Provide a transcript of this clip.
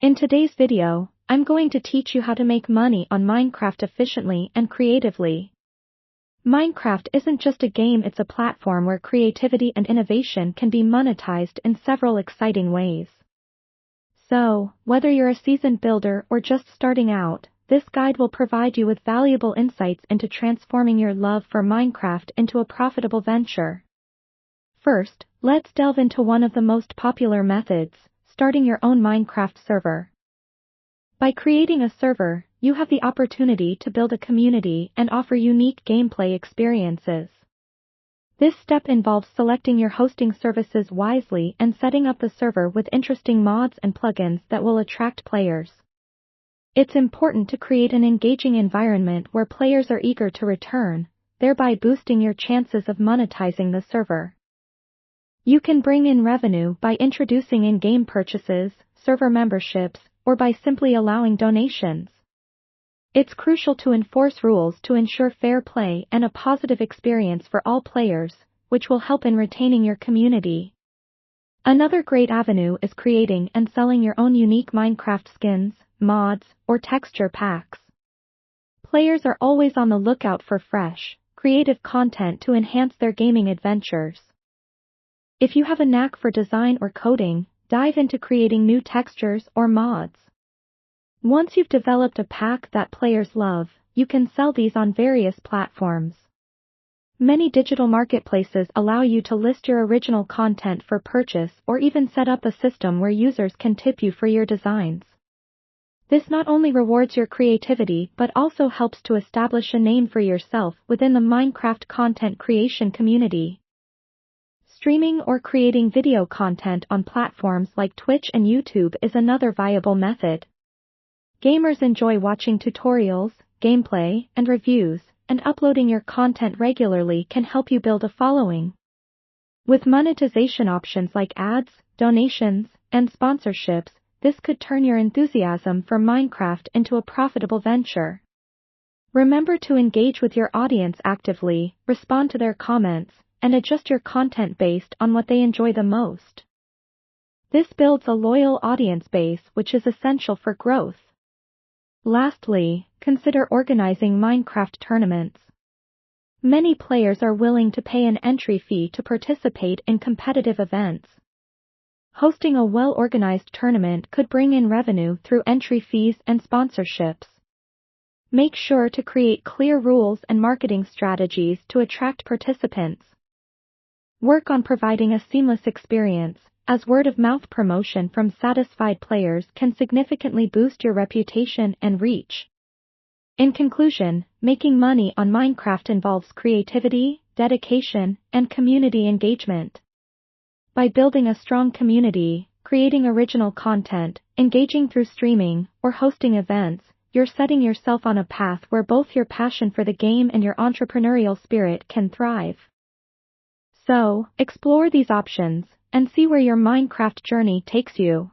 In today's video, I'm going to teach you how to make money on Minecraft efficiently and creatively. Minecraft isn't just a game, it's a platform where creativity and innovation can be monetized in several exciting ways. So, whether you're a seasoned builder or just starting out, this guide will provide you with valuable insights into transforming your love for Minecraft into a profitable venture. First, let's delve into one of the most popular methods, starting your own Minecraft server. By creating a server, you have the opportunity to build a community and offer unique gameplay experiences. This step involves selecting your hosting services wisely and setting up the server with interesting mods and plugins that will attract players. It's important to create an engaging environment where players are eager to return, thereby boosting your chances of monetizing the server. You can bring in revenue by introducing in-game purchases, server memberships, or by simply allowing donations. It's crucial to enforce rules to ensure fair play and a positive experience for all players, which will help in retaining your community. Another great avenue is creating and selling your own unique Minecraft skins, mods, or texture packs. Players are always on the lookout for fresh, creative content to enhance their gaming adventures. If you have a knack for design or coding, dive into creating new textures or mods. Once you've developed a pack that players love, you can sell these on various platforms. Many digital marketplaces allow you to list your original content for purchase or even set up a system where users can tip you for your designs. This not only rewards your creativity but also helps to establish a name for yourself within the Minecraft content creation community. Streaming or creating video content on platforms like Twitch and YouTube is another viable method. Gamers enjoy watching tutorials, gameplay, and reviews, and uploading your content regularly can help you build a following. With monetization options like ads, donations, and sponsorships, this could turn your enthusiasm for Minecraft into a profitable venture. Remember to engage with your audience actively, respond to their comments, and adjust your content based on what they enjoy the most. This builds a loyal audience base, which is essential for growth. Lastly, consider organizing Minecraft tournaments. Many players are willing to pay an entry fee to participate in competitive events. Hosting a well-organized tournament could bring in revenue through entry fees and sponsorships. Make sure to create clear rules and marketing strategies to attract participants. Work on providing a seamless experience, as word-of-mouth promotion from satisfied players can significantly boost your reputation and reach. In conclusion, making money on Minecraft involves creativity, dedication, and community engagement. By building a strong community, creating original content, engaging through streaming, or hosting events, you're setting yourself on a path where both your passion for the game and your entrepreneurial spirit can thrive. So, explore these options, and see where your Minecraft journey takes you.